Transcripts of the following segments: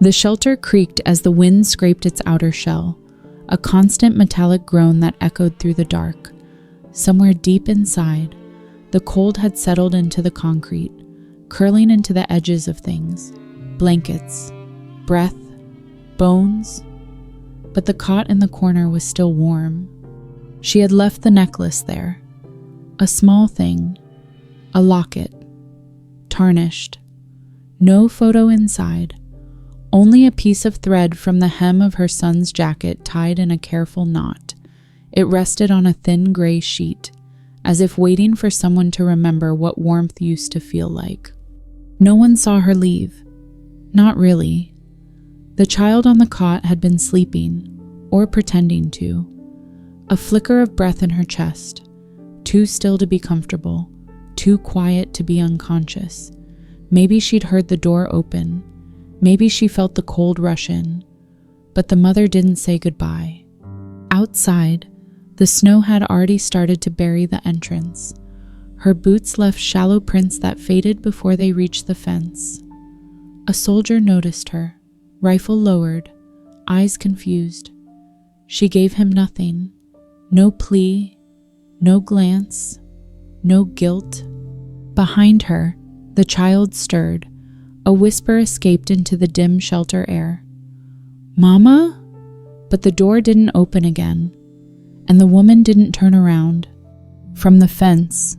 The shelter creaked as the wind scraped its outer shell, a constant metallic groan that echoed through the dark. Somewhere deep inside, the cold had settled into the concrete, curling into the edges of things, blankets, breath, bones. But the cot in the corner was still warm. She had left the necklace there, a small thing, a locket, tarnished. No photo inside, only a piece of thread from the hem of her son's jacket tied in a careful knot. It rested on a thin gray sheet, as if waiting for someone to remember what warmth used to feel like. No one saw her leave. Not really. The child on the cot had been sleeping, or pretending to. A flicker of breath in her chest, too still to be comfortable, too quiet to be unconscious. Maybe she'd heard the door open. Maybe she felt the cold rush in. But the mother didn't say goodbye. Outside, the snow had already started to bury the entrance. Her boots left shallow prints that faded before they reached the fence. A soldier noticed her, rifle lowered, eyes confused. She gave him nothing. No plea, no glance, no guilt. Behind her, the child stirred. A whisper escaped into the dim shelter air. "Mama?" But the door didn't open again, and the woman didn't turn around. From the fence,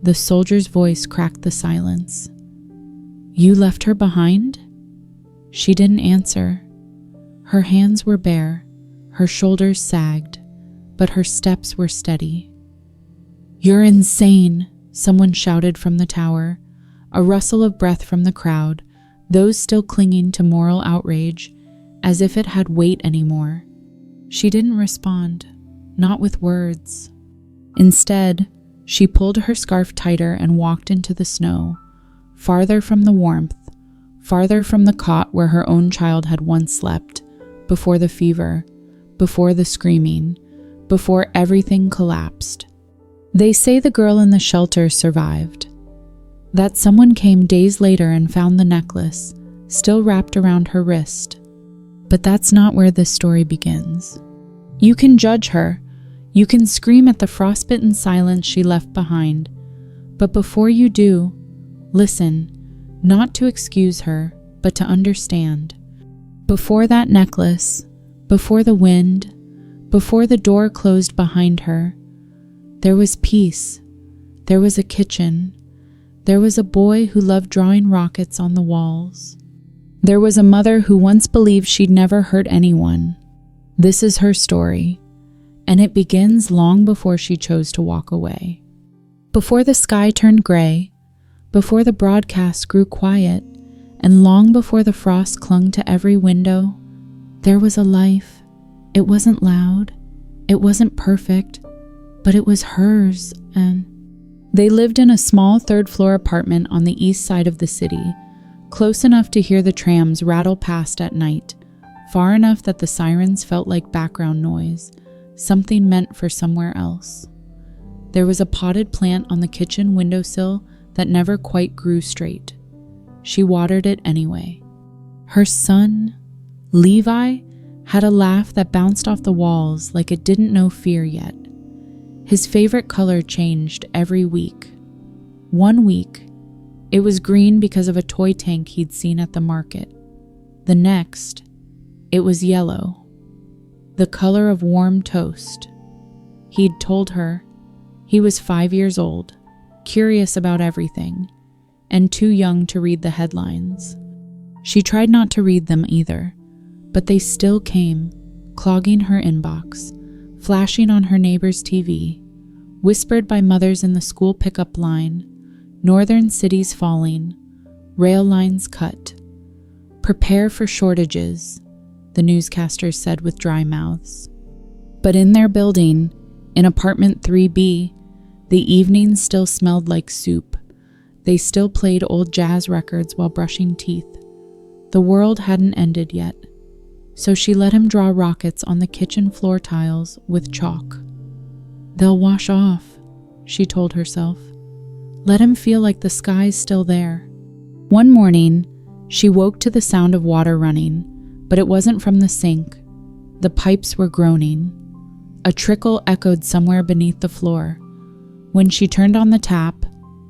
the soldier's voice cracked the silence. "You left her behind?" She didn't answer. Her hands were bare, her shoulders sagged, but her steps were steady. "You're insane," someone shouted from the tower. A rustle of breath from the crowd, those still clinging to moral outrage, as if it had weight anymore. She didn't respond, not with words. Instead, she pulled her scarf tighter and walked into the snow, farther from the warmth, farther from the cot where her own child had once slept, before the fever, before the screaming, before everything collapsed. They say the girl in the shelter survived. That someone came days later and found the necklace, still wrapped around her wrist. But that's not where this story begins. You can judge her. You can scream at the frostbitten silence she left behind. But before you do, listen, not to excuse her, but to understand. Before that necklace, before the wind, before the door closed behind her, there was peace. There was a kitchen. There was a boy who loved drawing rockets on the walls. There was a mother who once believed she'd never hurt anyone. This is her story, and it begins long before she chose to walk away. Before the sky turned gray, before the broadcast grew quiet, and long before the frost clung to every window, there was a life. It wasn't loud, it wasn't perfect, but it was hers, and they lived in a small third-floor apartment on the east side of the city, close enough to hear the trams rattle past at night, far enough that the sirens felt like background noise, something meant for somewhere else. There was a potted plant on the kitchen windowsill that never quite grew straight. She watered it anyway. Her son, Levi, had a laugh that bounced off the walls like it didn't know fear yet. His favorite color changed every week. One week, it was green because of a toy tank he'd seen at the market. The next, it was yellow, the color of warm toast. He'd told her he was 5 years old, curious about everything, and too young to read the headlines. She tried not to read them either, but they still came, clogging her inbox, flashing on her neighbor's TV, whispered by mothers in the school pickup line, northern cities falling, rail lines cut. Prepare for shortages, the newscasters said with dry mouths. But in their building, in apartment 3B, the evenings still smelled like soup. They still played old jazz records while brushing teeth. The world hadn't ended yet, so she let him draw rockets on the kitchen floor tiles with chalk. They'll wash off, she told herself. Let him feel like the sky's still there. One morning, She woke to the sound of water running, but it wasn't from the sink. The pipes were groaning. A trickle echoed somewhere beneath the floor. When she turned on the tap,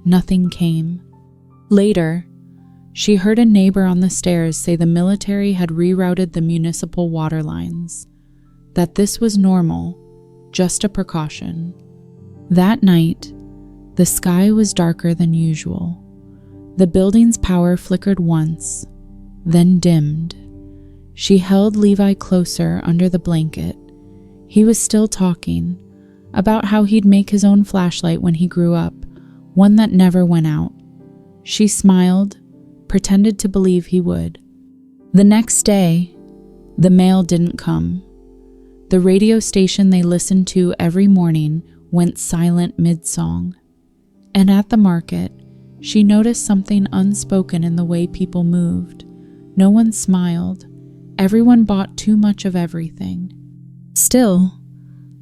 nothing came. Later, she heard a neighbor on the stairs say the military had rerouted the municipal water lines, that this was normal, just a precaution. That night, the sky was darker than usual. The building's power flickered once, then dimmed. She held Levi closer under the blanket. He was still talking about how he'd make his own flashlight when he grew up, one that never went out. She smiled, pretended to believe he would. The next day, the mail didn't come. The radio station they listened to every morning went silent mid-song. And at the market, she noticed something unspoken in the way people moved. No one smiled. Everyone bought too much of everything. Still,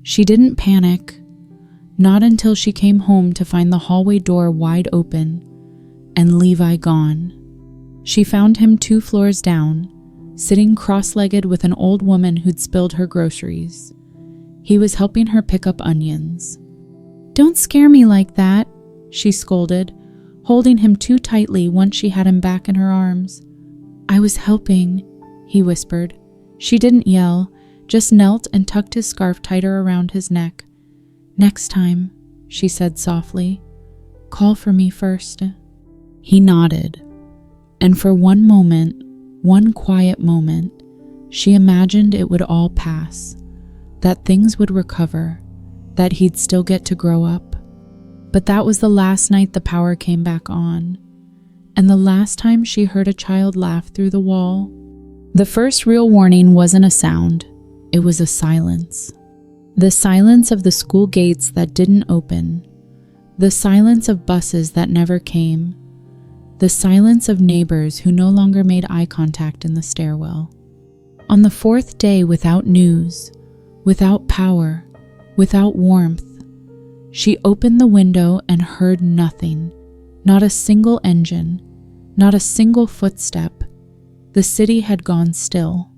she didn't panic, not until she came home to find the hallway door wide open and Levi gone. She found him 2 floors down, sitting cross-legged with an old woman who'd spilled her groceries. He was helping her pick up onions. "Don't scare me like that," she scolded, holding him too tightly once she had him back in her arms. "I was helping," he whispered. She didn't yell, just knelt and tucked his scarf tighter around his neck. "Next time," she said softly, "call for me first." He nodded, and for one moment, one quiet moment, she imagined it would all pass, that things would recover, that he'd still get to grow up. But that was the last night the power came back on, and the last time she heard a child laugh through the wall. The first real warning wasn't a sound, it was a silence. The silence of the school gates that didn't open, the silence of buses that never came, the silence of neighbors who no longer made eye contact in the stairwell. On the 4th day, without news, without power, without warmth, she opened the window and heard nothing, not a single engine, not a single footstep. The city had gone still,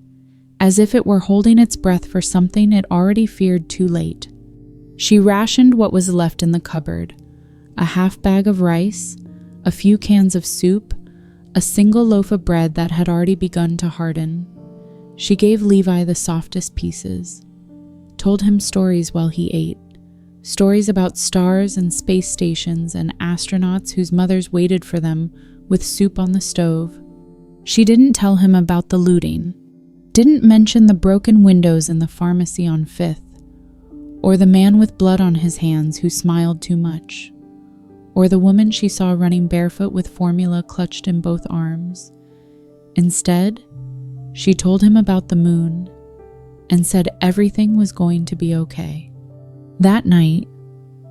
as if it were holding its breath for something it already feared too late. She rationed what was left in the cupboard, a half bag of rice, a few cans of soup, a single loaf of bread that had already begun to harden. She gave Levi the softest pieces, told him stories while he ate, stories about stars and space stations and astronauts whose mothers waited for them with soup on the stove. She didn't tell him about the looting, didn't mention the broken windows in the pharmacy on 5th, or the man with blood on his hands who smiled too much, or the woman she saw running barefoot with formula clutched in both arms. Instead, she told him about the moon and said everything was going to be okay. That night,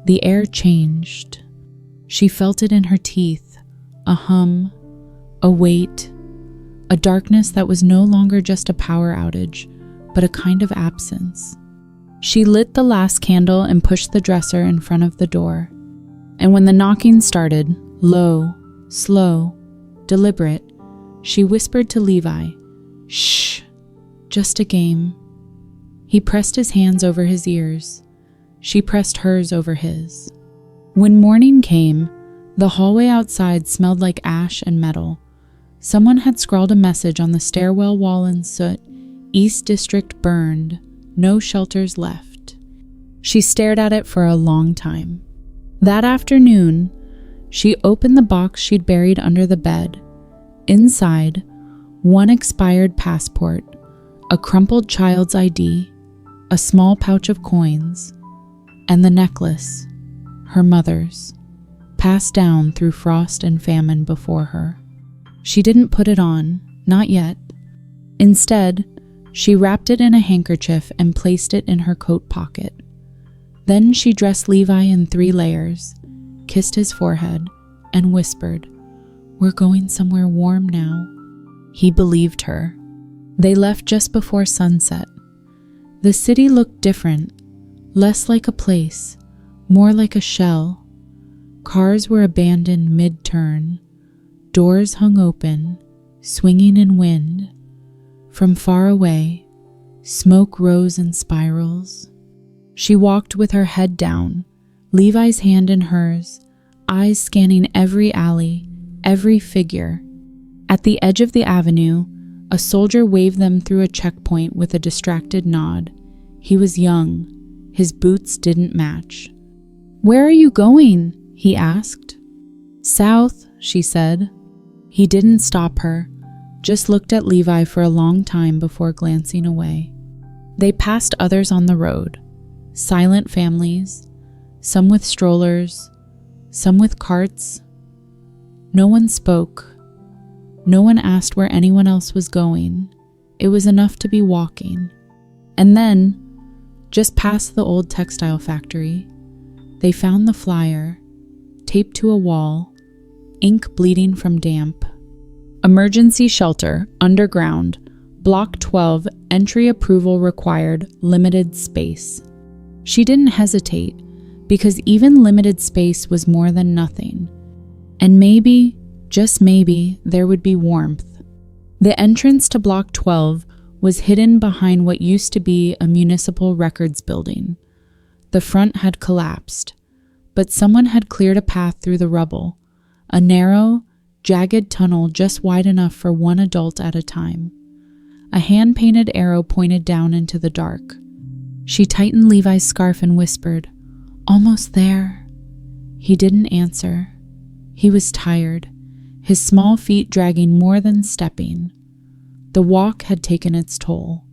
the air changed. She felt it in her teeth, a hum, a weight, a darkness that was no longer just a power outage, but a kind of absence. She lit the last candle and pushed the dresser in front of the door. And when the knocking started, low, slow, deliberate, she whispered to Levi, "Shh, just a game." He pressed his hands over his ears. She pressed hers over his. When morning came, the hallway outside smelled like ash and metal. Someone had scrawled a message on the stairwell wall in soot, "East District burned, no shelters left." She stared at it for a long time. That afternoon, she opened the box she'd buried under the bed. Inside, one expired passport, a crumpled child's ID, a small pouch of coins, and the necklace, her mother's, passed down through frost and famine before her. She didn't put it on, not yet. Instead, she wrapped it in a handkerchief and placed it in her coat pocket. Then she dressed Levi in 3 layers, kissed his forehead, and whispered, "We're going somewhere warm now." He believed her. They left just before sunset. The city looked different, less like a place, more like a shell. Cars were abandoned mid-turn. Doors hung open, swinging in wind. From far away, smoke rose in spirals. She walked with her head down, Levi's hand in hers, eyes scanning every alley, every figure. At the edge of the avenue, a soldier waved them through a checkpoint with a distracted nod. He was young. His boots didn't match. "Where are you going?" he asked. "South," she said. He didn't stop her, just looked at Levi for a long time before glancing away. They passed others on the road, silent families, some with strollers, some with carts. No one spoke. No one asked where anyone else was going. It was enough to be walking. And then, just past the old textile factory, they found the flyer, taped to a wall, ink bleeding from damp. Emergency shelter, underground, Block 12, entry approval required, limited space. She didn't hesitate, because even limited space was more than nothing. And maybe, just maybe, there would be warmth. The entrance to Block 12 was hidden behind what used to be a municipal records building. The front had collapsed, but someone had cleared a path through the rubble, a narrow, jagged tunnel just wide enough for one adult at a time. A hand-painted arrow pointed down into the dark. She tightened Levi's scarf and whispered, "Almost there." He didn't answer. He was tired, his small feet dragging more than stepping. The walk had taken its toll.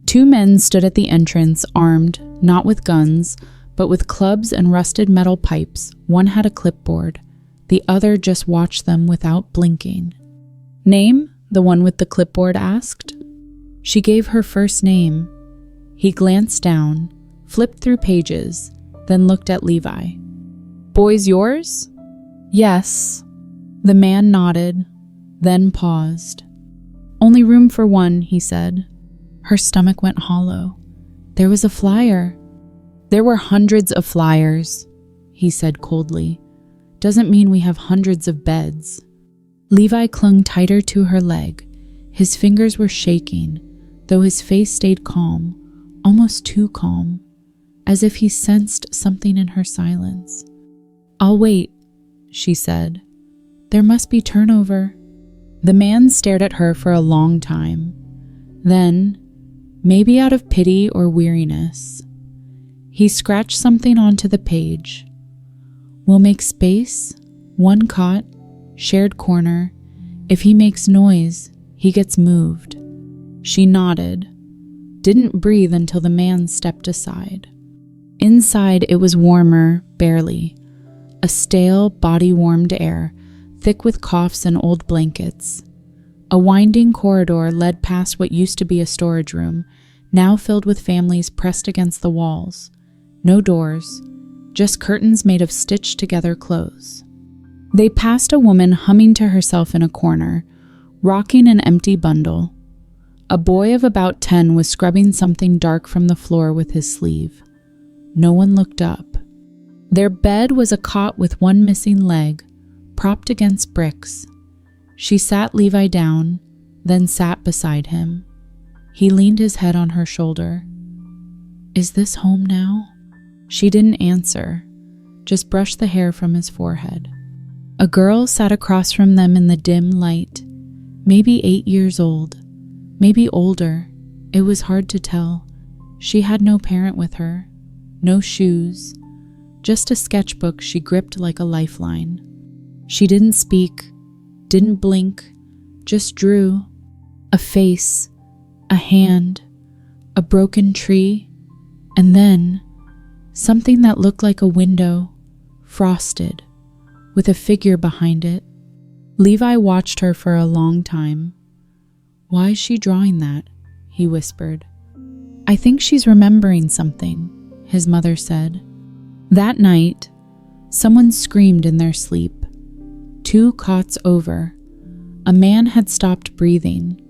Two men stood at the entrance, armed, not with guns, but with clubs and rusted metal pipes. One had a clipboard. The other just watched them without blinking. "Name?" the one with the clipboard asked. She gave her first name. He glanced down, flipped through pages, then looked at Levi. "Boy's yours?" "Yes." The man nodded, then paused. "Only room for one," he said. Her stomach went hollow. There was a flyer. "There were hundreds of flyers," he said coldly. "Doesn't mean we have hundreds of beds." Levi clung tighter to her leg. His fingers were shaking, though his face stayed calm, almost too calm, as if he sensed something in her silence. "I'll wait," she said. "There must be turnover." The man stared at her for a long time. Then, maybe out of pity or weariness, he scratched something onto the page. "We'll make space, one cot, shared corner. If he makes noise, he gets moved." She nodded, didn't breathe until the man stepped aside. Inside it was warmer, barely. A stale, body-warmed air, thick with coughs and old blankets. A winding corridor led past what used to be a storage room, now filled with families pressed against the walls. No doors, just curtains made of stitched-together clothes. They passed a woman humming to herself in a corner, rocking an empty bundle. A boy of about 10 was scrubbing something dark from the floor with his sleeve. No one looked up. Their bed was a cot with one missing leg, propped against bricks. She sat Levi down, then sat beside him. He leaned his head on her shoulder. "Is this home now?" She didn't answer, just brushed the hair from his forehead. A girl sat across from them in the dim light, maybe 8 years old, maybe older. It was hard to tell. She had no parent with her, no shoes, just a sketchbook she gripped like a lifeline. She didn't speak, didn't blink, just drew. A face, a hand, a broken tree, and then something that looked like a window, frosted, with a figure behind it. Levi watched her for a long time. "Why is she drawing that?" he whispered. "I think she's remembering something," his mother said. That night, someone screamed in their sleep. 2 cots over, a man had stopped breathing.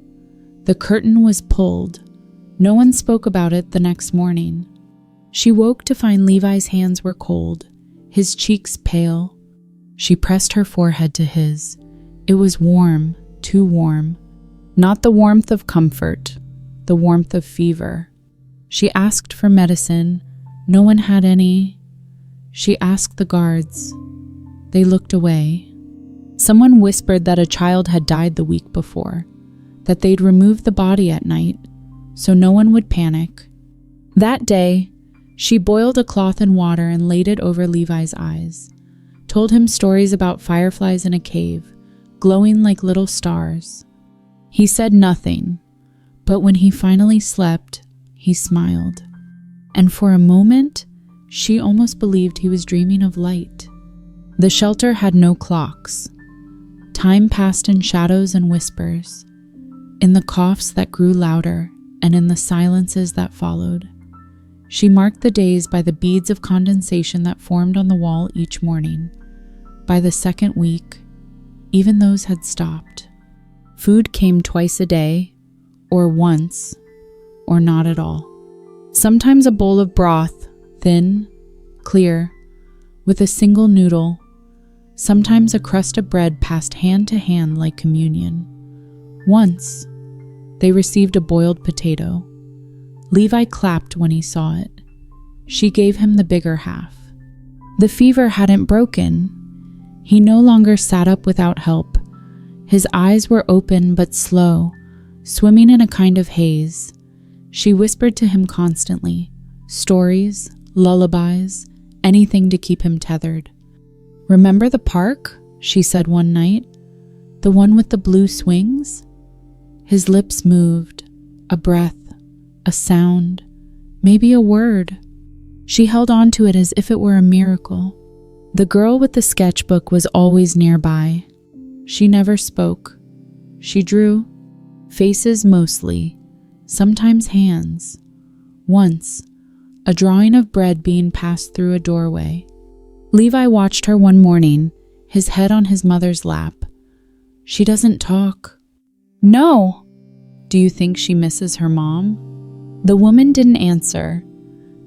The curtain was pulled. No one spoke about it the next morning. She woke to find Levi's hands were cold, his cheeks pale. She pressed her forehead to his. It was warm, too warm. Not the warmth of comfort, the warmth of fever. She asked for medicine. No one had any. She asked the guards. They looked away. Someone whispered that a child had died the week before, that they'd removed the body at night, so no one would panic. That day, she boiled a cloth in water and laid it over Levi's eyes, told him stories about fireflies in a cave, glowing like little stars. He said nothing, but when he finally slept, he smiled. And for a moment, she almost believed he was dreaming of light. The shelter had no clocks. Time passed in shadows and whispers, in the coughs that grew louder and in the silences that followed. She marked the days by the beads of condensation that formed on the wall each morning. By the second week, even those had stopped. Food came twice a day, or once, or not at all. Sometimes a bowl of broth, thin, clear, with a single noodle. Sometimes a crust of bread passed hand to hand like communion. Once, they received a boiled potato. Levi clapped when he saw it. She gave him the bigger half. The fever hadn't broken. He no longer sat up without help. His eyes were open but slow, swimming in a kind of haze. She whispered to him constantly, stories, lullabies, anything to keep him tethered. "Remember the park?" she said one night. "The one with the blue swings?" His lips moved, a breath, a sound, maybe a word. She held on to it as if it were a miracle. The girl with the sketchbook was always nearby. She never spoke. She drew, faces mostly, sometimes hands. Once, a drawing of bread being passed through a doorway. Levi watched her one morning, his head on his mother's lap. "She doesn't talk." "No." "Do you think she misses her mom?" The woman didn't answer,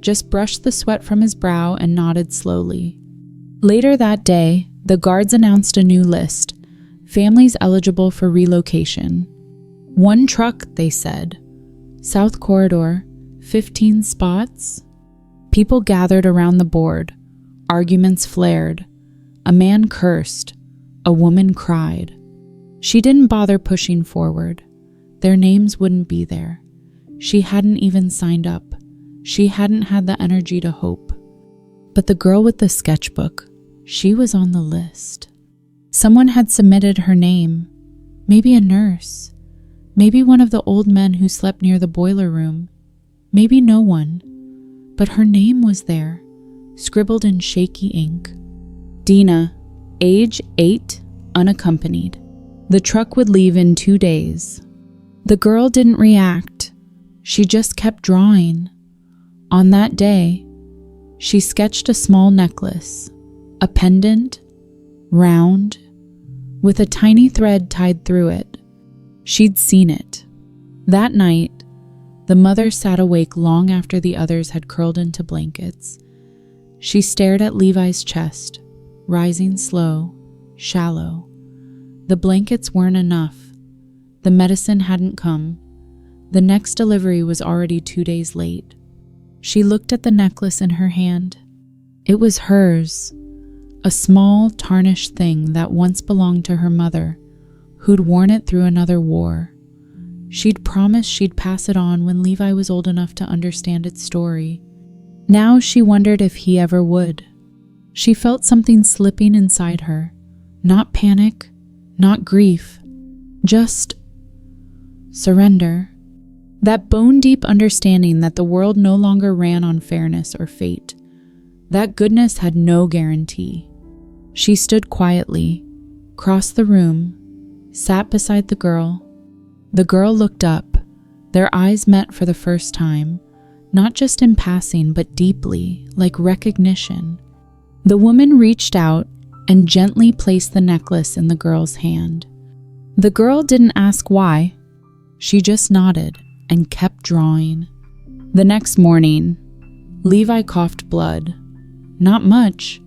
just brushed the sweat from his brow and nodded slowly. Later that day, the guards announced a new list, families eligible for relocation. 1 truck, they said. South Corridor, 15 spots. People gathered around the board. Arguments flared. A man cursed. A woman cried. She didn't bother pushing forward. Their names wouldn't be there. She hadn't even signed up. She hadn't had the energy to hope. But the girl with the sketchbook, she was on the list. Someone had submitted her name. Maybe a nurse. Maybe one of the old men who slept near the boiler room. Maybe no one. But her name was there, scribbled in shaky ink. Dina, age 8, unaccompanied. The truck would leave in 2 days. The girl didn't react. She just kept drawing. On that day, she sketched a small necklace, a pendant, round, with a tiny thread tied through it. She'd seen it. That night, the mother sat awake long after the others had curled into blankets. She stared at Levi's chest, rising slow, shallow. The blankets weren't enough. The medicine hadn't come. The next delivery was already 2 days late. She looked at the necklace in her hand. It was hers, a small, tarnished thing that once belonged to her mother, who'd worn it through another war. She'd promised she'd pass it on when Levi was old enough to understand its story. Now she wondered if he ever would. She felt something slipping inside her. Not panic, not grief, just surrender. That bone-deep understanding that the world no longer ran on fairness or fate. That goodness had no guarantee. She stood quietly, crossed the room, sat beside the girl. The girl looked up. Their eyes met for the first time, not just in passing, but deeply, like recognition. The woman reached out and gently placed the necklace in the girl's hand. The girl didn't ask why. She just nodded and kept drawing. The next morning, Levi coughed blood. Not much,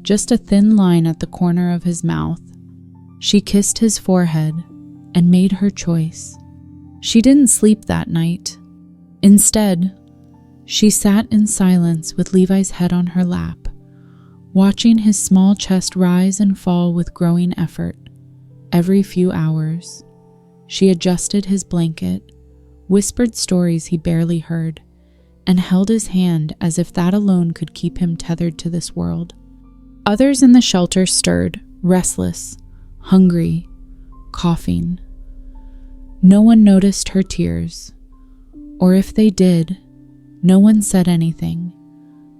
just a thin line at the corner of his mouth. She kissed his forehead, and made her choice. She didn't sleep that night. Instead, she sat in silence with Levi's head on her lap, watching his small chest rise and fall with growing effort. Every few hours, she adjusted his blanket, whispered stories he barely heard, and held his hand as if that alone could keep him tethered to this world. Others in the shelter stirred, restless, hungry, coughing. No one noticed her tears, or if they did, no one said anything.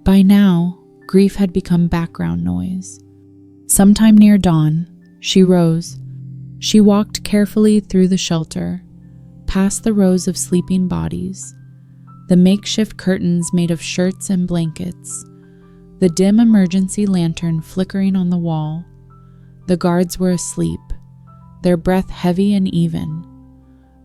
By now, grief had become background noise. Sometime near dawn, she rose. She walked carefully through the shelter, past the rows of sleeping bodies, the makeshift curtains made of shirts and blankets, the dim emergency lantern flickering on the wall. The guards were asleep, their breath heavy and even.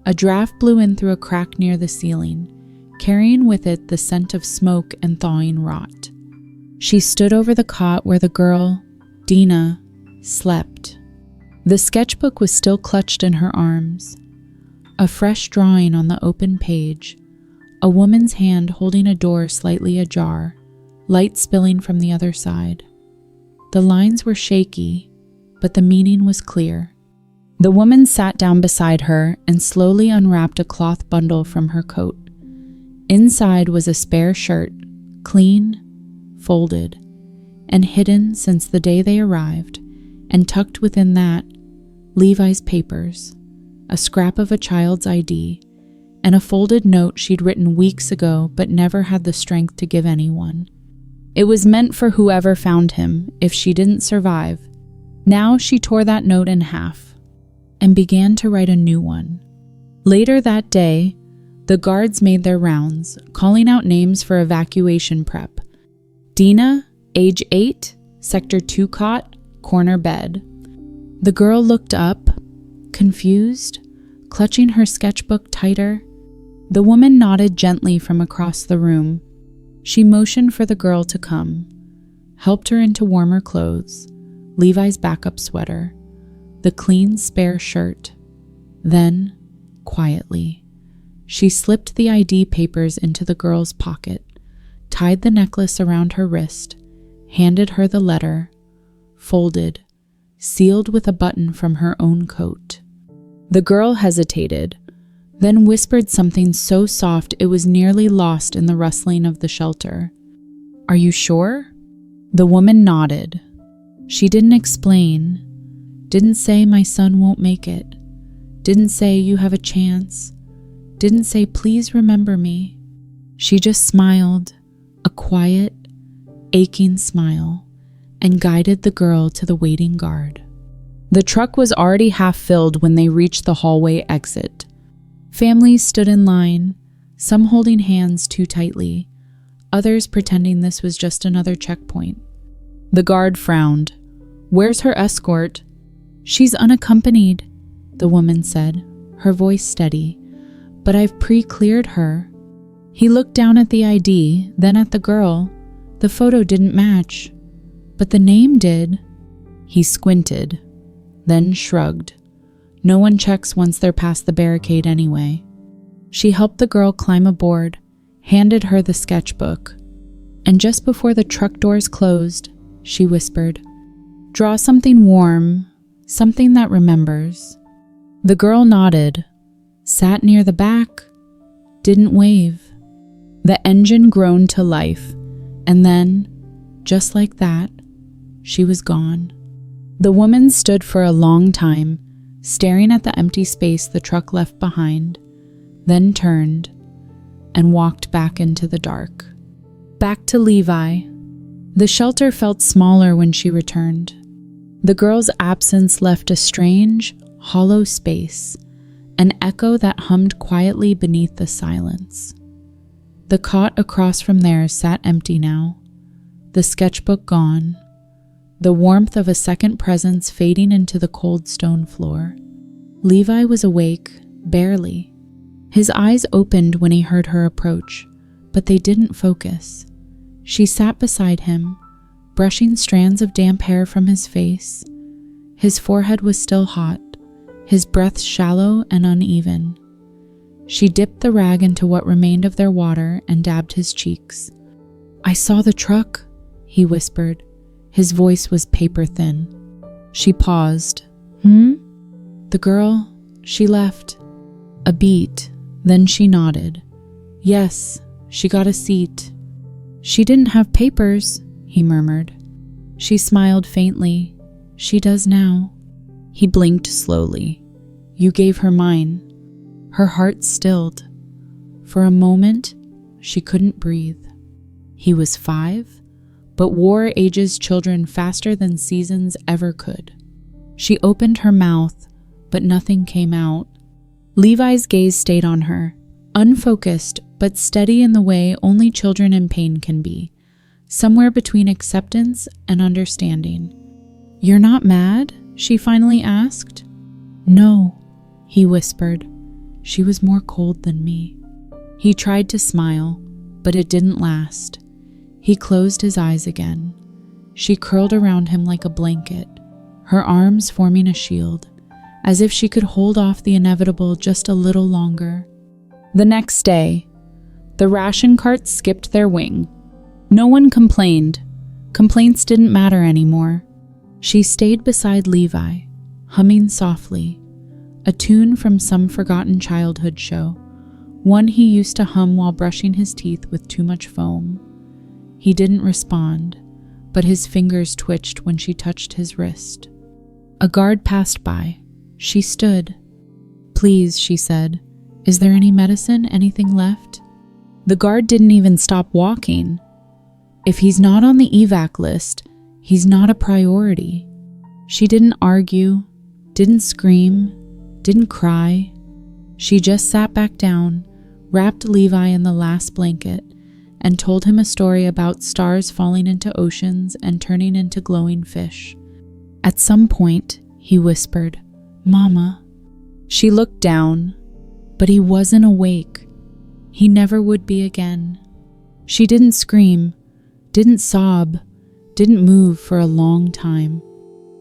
A draft blew in through a crack near the ceiling, carrying with it the scent of smoke and thawing rot. She stood over the cot where the girl, Dina, slept. The sketchbook was still clutched in her arms. A fresh drawing on the open page, a woman's hand holding a door slightly ajar, light spilling from the other side. The lines were shaky, but the meaning was clear. The woman sat down beside her and slowly unwrapped a cloth bundle from her coat. Inside was a spare shirt, clean, folded, and hidden since the day they arrived, and tucked within that, Levi's papers, a scrap of a child's ID, and a folded note she'd written weeks ago but never had the strength to give anyone. It was meant for whoever found him if she didn't survive. Now she tore that note in half and began to write a new one. Later that day, the guards made their rounds, calling out names for evacuation prep. Dina, age 8, sector 2 cot, corner bed. The girl looked up, confused, clutching her sketchbook tighter. The woman nodded gently from across the room. She motioned for the girl to come, helped her into warmer clothes, Levi's backup sweater, the clean spare shirt. Then, quietly, she slipped the ID papers into the girl's pocket, tied the necklace around her wrist, handed her the letter, folded, sealed with a button from her own coat. The girl hesitated, then whispered something so soft it was nearly lost in the rustling of the shelter. "Are you sure?" The woman nodded. She didn't explain, didn't say my son won't make it, didn't say you have a chance, didn't say please remember me. She just smiled, a quiet, aching smile, and guided the girl to the waiting guard. The truck was already half filled when they reached the hallway exit. Families stood in line, some holding hands too tightly, others pretending this was just another checkpoint. The guard frowned. "Where's her escort?" "She's unaccompanied," the woman said, her voice steady. "But I've pre-cleared her." He looked down at the ID, then at the girl. The photo didn't match, but the name did. He squinted, then shrugged. No one checks once they're past the barricade anyway. She helped the girl climb aboard, handed her the sketchbook, and just before the truck doors closed, she whispered, "Draw something warm, something that remembers." The girl nodded, sat near the back, didn't wave. The engine groaned to life, and then, just like that, she was gone. The woman stood for a long time, staring at the empty space the truck left behind, then turned and walked back into the dark. Back to Levi. The shelter felt smaller when she returned. The girl's absence left a strange, hollow space, an echo that hummed quietly beneath the silence. The cot across from theirs sat empty now, the sketchbook gone, the warmth of a second presence fading into the cold stone floor. Levi was awake, barely. His eyes opened when he heard her approach, but they didn't focus. She sat beside him, brushing strands of damp hair from his face. His forehead was still hot, his breath shallow and uneven. She dipped the rag into what remained of their water and dabbed his cheeks. "I saw the truck," he whispered. His voice was paper thin. She paused. The girl, she left." A beat, then she nodded. "Yes, she got a seat." "She didn't have papers," he murmured. She smiled faintly. "She does now." He blinked slowly. "You gave her mine." Her heart stilled. For a moment, she couldn't breathe. He was 5, but war ages children faster than seasons ever could. She opened her mouth, but nothing came out. Levi's gaze stayed on her, unfocused but steady in the way only children in pain can be, somewhere between acceptance and understanding. "You're not mad?" she finally asked. "No," he whispered. "She was more cold than me." He tried to smile, but it didn't last. He closed his eyes again. She curled around him like a blanket, her arms forming a shield, as if she could hold off the inevitable just a little longer. The next day, the ration carts skipped their wing. No one complained. Complaints didn't matter anymore. She stayed beside Levi, humming softly, a tune from some forgotten childhood show, one he used to hum while brushing his teeth with too much foam. He didn't respond, but his fingers twitched when she touched his wrist. A guard passed by. She stood. "Please," she said, "is there any medicine, anything left?" The guard didn't even stop walking. If he's not on the evac list, he's not a priority. She didn't argue, didn't scream, didn't cry. She just sat back down, wrapped Levi in the last blanket, and told him a story about stars falling into oceans and turning into glowing fish. At some point, he whispered, "Mama." She looked down, but he wasn't awake. He never would be again. She didn't scream, didn't sob, didn't move for a long time.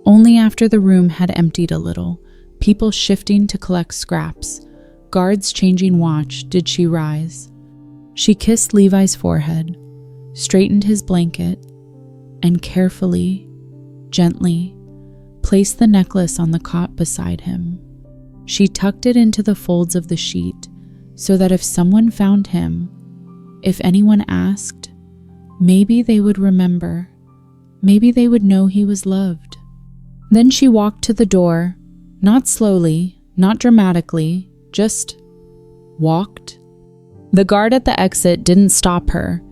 Only after the room had emptied a little, people shifting to collect scraps, guards changing watch, did she rise. She kissed Levi's forehead, straightened his blanket, and carefully, gently, placed the necklace on the cot beside him. She tucked it into the folds of the sheet so that if someone found him, if anyone asked, maybe they would remember, maybe they would know he was loved. Then she walked to the door, not slowly, not dramatically, just walked. The guard at the exit didn't stop her.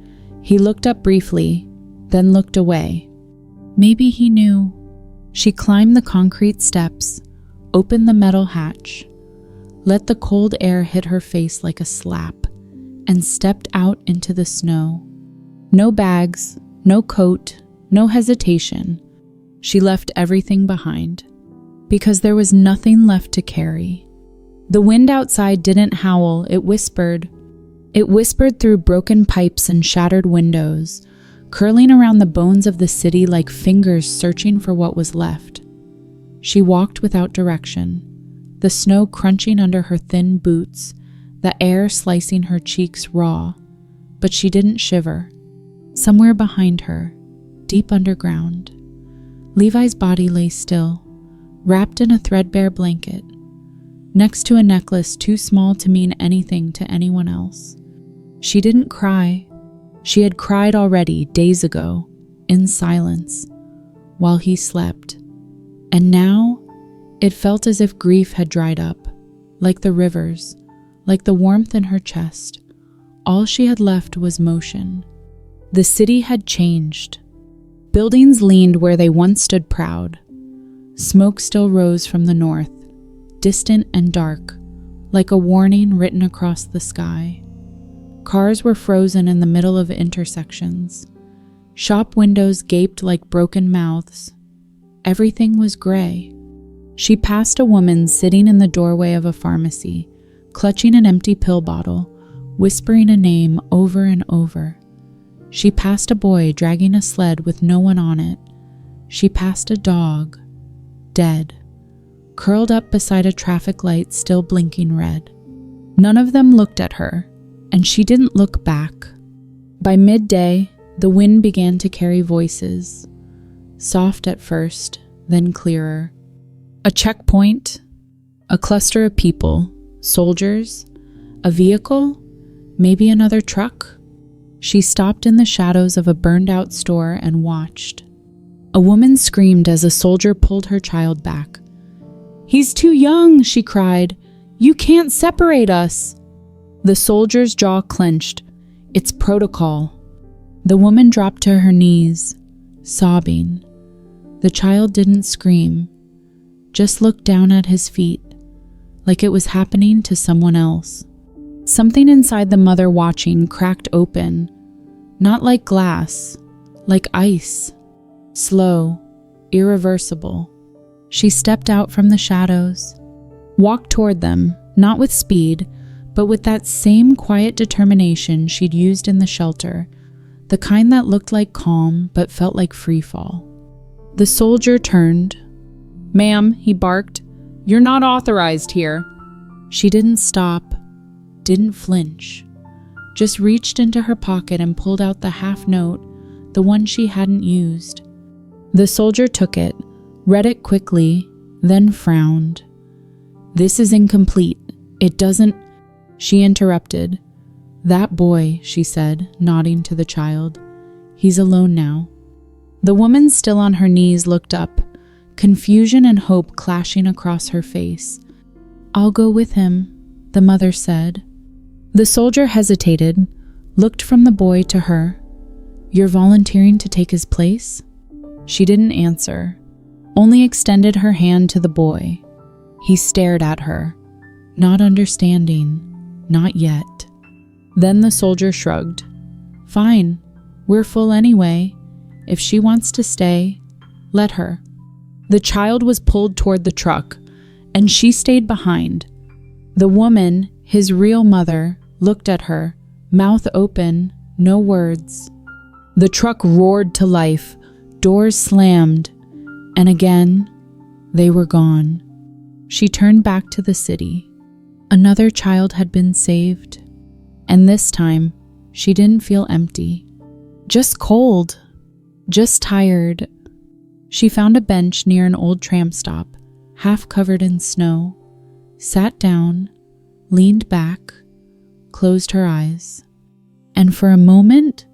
He looked up briefly, then looked away. Maybe he knew. She climbed the concrete steps, opened the metal hatch, let the cold air hit her face like a slap, and stepped out into the snow. No bags, no coat, no hesitation. She left everything behind, because there was nothing left to carry. The wind outside didn't howl, it whispered. It whispered through broken pipes and shattered windows, curling around the bones of the city like fingers searching for what was left. She walked without direction, the snow crunching under her thin boots, the air slicing her cheeks raw, but she didn't shiver. Somewhere behind her, deep underground, Levi's body lay still, wrapped in a threadbare blanket, next to a necklace too small to mean anything to anyone else. She didn't cry. She had cried already days ago, in silence, while he slept. And now, it felt as if grief had dried up, like the rivers, like the warmth in her chest. All she had left was motion. The city had changed. Buildings leaned where they once stood proud. Smoke still rose from the north, distant and dark, like a warning written across the sky. Cars were frozen in the middle of intersections. Shop windows gaped like broken mouths. Everything was gray. She passed a woman sitting in the doorway of a pharmacy, clutching an empty pill bottle, whispering a name over and over. She passed a boy dragging a sled with no one on it. She passed a dog, dead, curled up beside a traffic light still blinking red. None of them looked at her, and she didn't look back. By midday, the wind began to carry voices, soft at first, then clearer. A checkpoint, a cluster of people, soldiers, a vehicle, maybe another truck. She stopped in the shadows of a burned-out store and watched. A woman screamed as a soldier pulled her child back. "He's too young," she cried. "You can't separate us." The soldier's jaw clenched. "It's protocol." The woman dropped to her knees, sobbing. The child didn't scream, just looked down at his feet, like it was happening to someone else. Something inside the mother watching cracked open, not like glass, like ice. Slow, irreversible. She stepped out from the shadows, walked toward them, not with speed, but with that same quiet determination she'd used in the shelter, the kind that looked like calm but felt like freefall. The soldier turned. "Ma'am," he barked, "you're not authorized here." She didn't stop, didn't flinch, just reached into her pocket and pulled out the half note, the one she hadn't used. The soldier took it, read it quickly, then frowned. "This is incomplete. It doesn't—" She interrupted. "That boy," she said, nodding to the child. "He's alone now." The woman still on her knees looked up, confusion and hope clashing across her face. "I'll go with him," the mother said. The soldier hesitated, looked from the boy to her. "You're volunteering to take his place?" She didn't answer, only extended her hand to the boy. He stared at her, not understanding, not yet. Then the soldier shrugged. "Fine, we're full anyway. If she wants to stay, let her." The child was pulled toward the truck, and she stayed behind. The woman, his real mother, looked at her, mouth open, no words. The truck roared to life, doors slammed, and again, they were gone. She turned back to the city. Another child had been saved, and this time, she didn't feel empty. Just cold, just tired. She found a bench near an old tram stop, half covered in snow, sat down, leaned back, closed her eyes, and for a moment,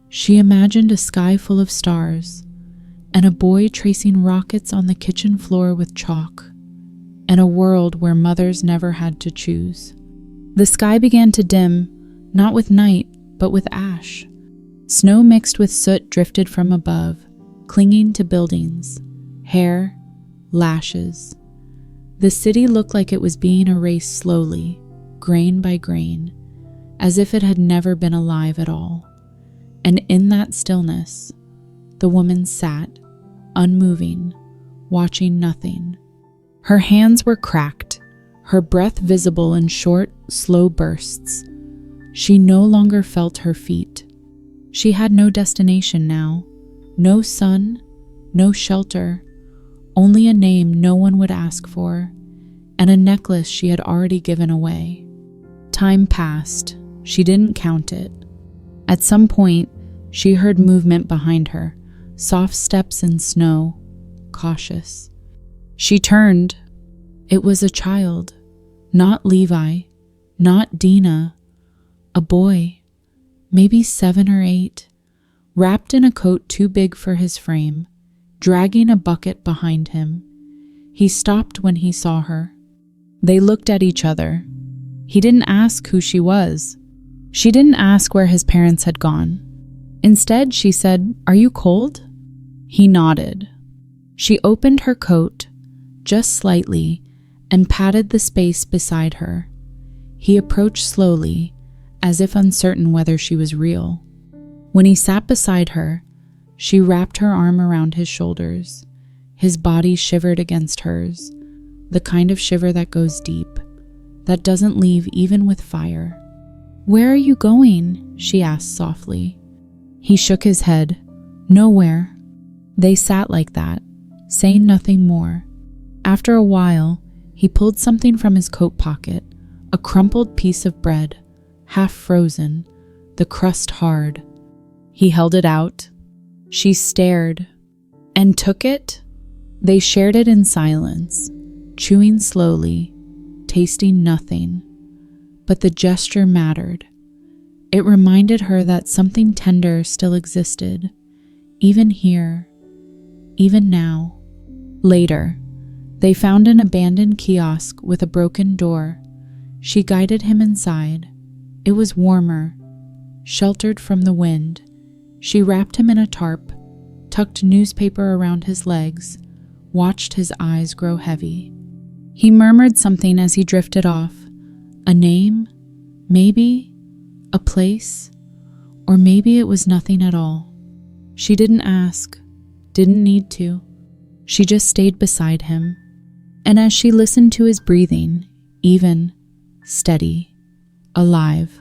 she imagined a sky full of stars, and a boy tracing rockets on the kitchen floor with chalk, and a world where mothers never had to choose. The sky began to dim, not with night, but with ash. Snow mixed with soot drifted from above, clinging to buildings, hair, lashes. The city looked like it was being erased slowly, grain by grain, as if it had never been alive at all. And in that stillness, the woman sat, unmoving, watching nothing. Her hands were cracked, her breath visible in short, slow bursts. She no longer felt her feet. She had no destination now, no sun, no shelter, only a name no one would ask for, and a necklace she had already given away. Time passed. She didn't count it. At some point, she heard movement behind her, soft steps in snow, cautious. She turned. It was a child, not Levi, not Dina, a boy, maybe 7 or 8, wrapped in a coat too big for his frame, dragging a bucket behind him. He stopped when he saw her. They looked at each other. He didn't ask who she was. She didn't ask where his parents had gone. Instead, she said, "Are you cold?" He nodded. She opened her coat, just slightly, and patted the space beside her. He approached slowly, as if uncertain whether she was real. When he sat beside her, she wrapped her arm around his shoulders. His body shivered against hers, the kind of shiver that goes deep, that doesn't leave even with fire. "Where are you going?" she asked softly. He shook his head. "Nowhere." They sat like that, saying nothing more. After a while, he pulled something from his coat pocket, a crumpled piece of bread, half frozen, the crust hard. He held it out. She stared and took it. They shared it in silence, chewing slowly, tasting nothing. But the gesture mattered. It reminded her that something tender still existed, even here, even now. Later, they found an abandoned kiosk with a broken door. She guided him inside. It was warmer, sheltered from the wind. She wrapped him in a tarp, tucked newspaper around his legs, watched his eyes grow heavy. He murmured something as he drifted off. A name? Maybe? A place? Or maybe it was nothing at all. She didn't ask, didn't need to. She just stayed beside him. And as she listened to his breathing, even, steady, alive,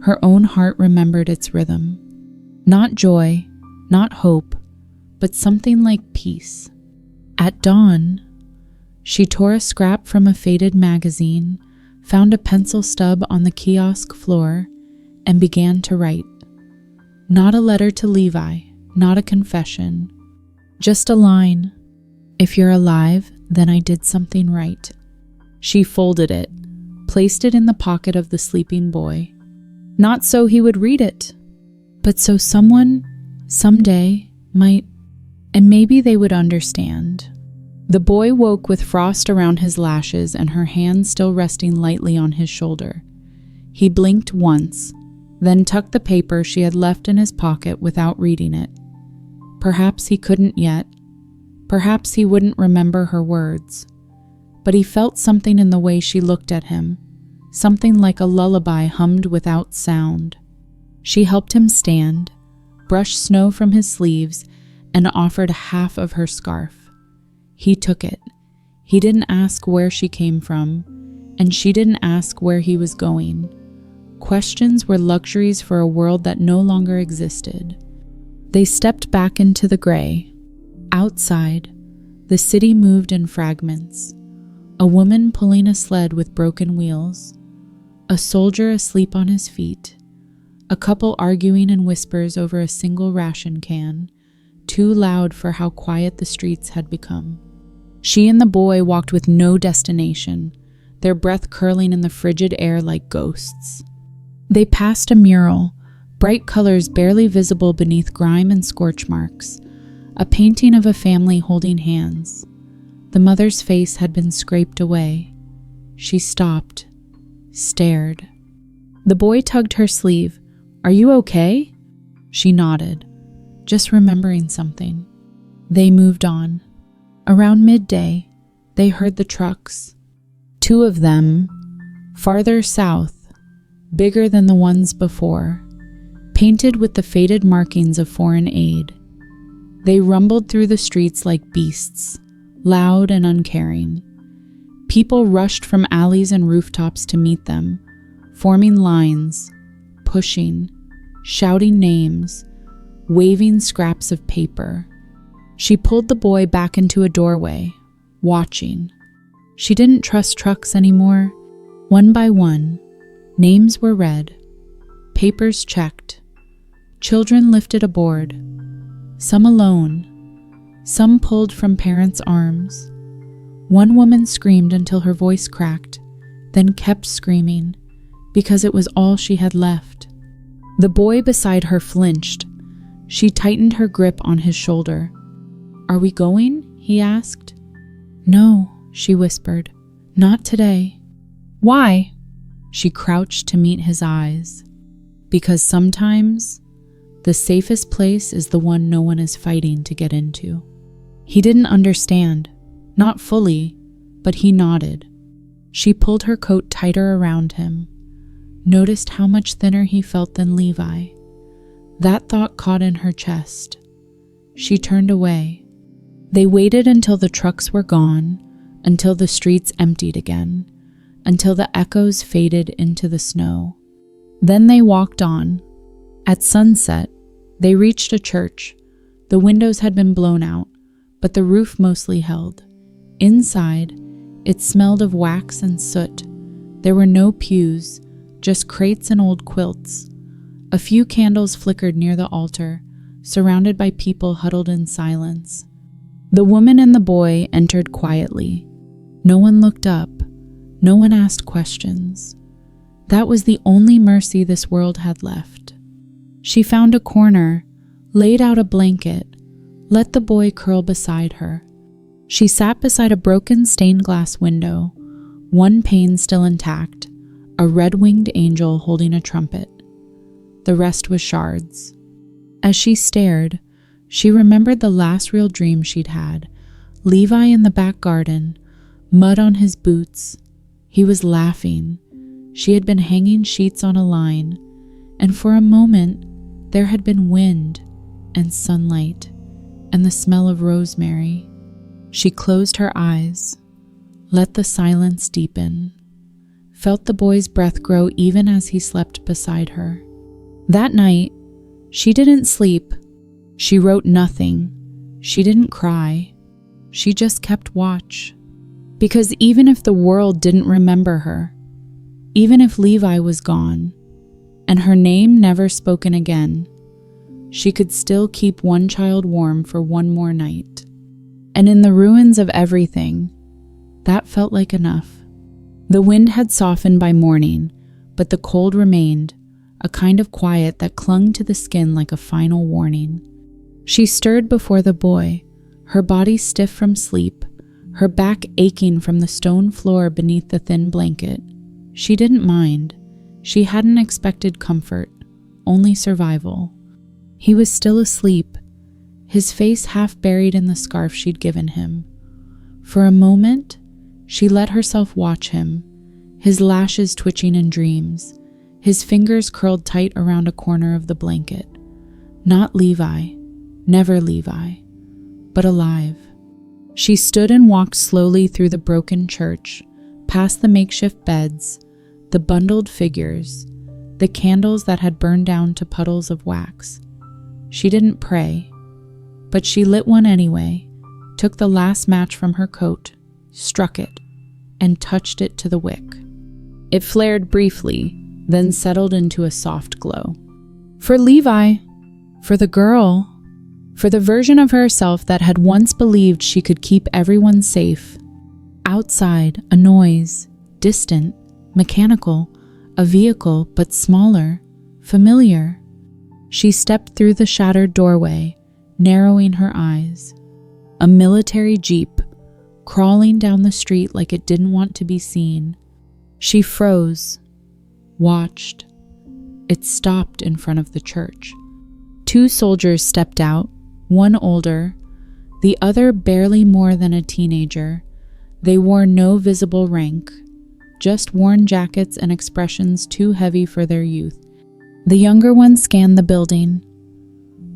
her own heart remembered its rhythm. Not joy, not hope, but something like peace. At dawn, she tore a scrap from a faded magazine, found a pencil stub on the kiosk floor, and began to write. Not a letter to Levi, not a confession, just a line. If you're alive, then I did something right. She folded it, placed it in the pocket of the sleeping boy. Not so he would read it, but so someone, someday, might, and maybe they would understand. The boy woke with frost around his lashes and her hand still resting lightly on his shoulder. He blinked once, then tucked the paper she had left in his pocket without reading it. Perhaps he couldn't yet. Perhaps he wouldn't remember her words. But he felt something in the way she looked at him, something like a lullaby hummed without sound. She helped him stand, brushed snow from his sleeves, and offered half of her scarf. He took it. He didn't ask where she came from, and she didn't ask where he was going. Questions were luxuries for a world that no longer existed. They stepped back into the gray. Outside, the city moved in fragments. A woman pulling a sled with broken wheels. A soldier asleep on his feet. A couple arguing in whispers over a single ration can, too loud for how quiet the streets had become. She and the boy walked with no destination, their breath curling in the frigid air like ghosts. They passed a mural, bright colors barely visible beneath grime and scorch marks, a painting of a family holding hands. The mother's face had been scraped away. She stopped, stared. The boy tugged her sleeve. "Are you okay?" She nodded, just remembering something. They moved on. Around midday, they heard the trucks. 2 of them, farther south, bigger than the ones before, painted with the faded markings of foreign aid. They rumbled through the streets like beasts, loud and uncaring. People rushed from alleys and rooftops to meet them, forming lines, pushing, shouting names, waving scraps of paper. She pulled the boy back into a doorway, watching. She didn't trust trucks anymore. One by one, names were read, papers checked. Children lifted aboard, some alone, some pulled from parents' arms. One woman screamed until her voice cracked, then kept screaming, because it was all she had left. The boy beside her flinched. She tightened her grip on his shoulder. "Are we going?" he asked. "No," she whispered. "Not today." "Why?" She crouched to meet his eyes. "Because sometimes the safest place is the one no one is fighting to get into." He didn't understand, not fully, but he nodded. She pulled her coat tighter around him, noticed how much thinner he felt than Levi. That thought caught in her chest. She turned away. They waited until the trucks were gone, until the streets emptied again, until the echoes faded into the snow. Then they walked on. At sunset, they reached a church. The windows had been blown out, but the roof mostly held. Inside, it smelled of wax and soot. There were no pews, just crates and old quilts. A few candles flickered near the altar, surrounded by people huddled in silence. The woman and the boy entered quietly. No one looked up. No one asked questions. That was the only mercy this world had left. She found a corner, laid out a blanket, let the boy curl beside her. She sat beside a broken stained glass window, one pane still intact, a red-winged angel holding a trumpet. The rest was shards. As she stared, she remembered the last real dream she'd had. Levi in the back garden, mud on his boots. He was laughing. She had been hanging sheets on a line, and for a moment there had been wind and sunlight and the smell of rosemary. She closed her eyes, let the silence deepen, felt the boy's breath grow even as he slept beside her. That night, she didn't sleep. She wrote nothing. She didn't cry. She just kept watch. Because even if the world didn't remember her, even if Levi was gone, and her name never spoken again, she could still keep one child warm for one more night. And in the ruins of everything, that felt like enough. The wind had softened by morning, but the cold remained, a kind of quiet that clung to the skin like a final warning. She stirred before the boy, her body stiff from sleep, her back aching from the stone floor beneath the thin blanket. She didn't mind. She hadn't expected comfort, only survival. He was still asleep, his face half buried in the scarf she'd given him. For a moment, she let herself watch him, his lashes twitching in dreams, his fingers curled tight around a corner of the blanket. Not Levi, never Levi, but alive. She stood and walked slowly through the broken church, past the makeshift beds, the bundled figures, the candles that had burned down to puddles of wax. She didn't pray, but she lit one anyway, took the last match from her coat, struck it, and touched it to the wick. It flared briefly, then settled into a soft glow. For Levi, for the girl, for the version of herself that had once believed she could keep everyone safe. Outside, a noise, distant, mechanical, a vehicle, but smaller, familiar. She stepped through the shattered doorway, narrowing her eyes. A military jeep, crawling down the street like it didn't want to be seen. She froze, watched. It stopped in front of the church. 2 soldiers stepped out, one older, the other barely more than a teenager. They wore no visible rank, just worn jackets and expressions too heavy for their youth. The younger one scanned the building.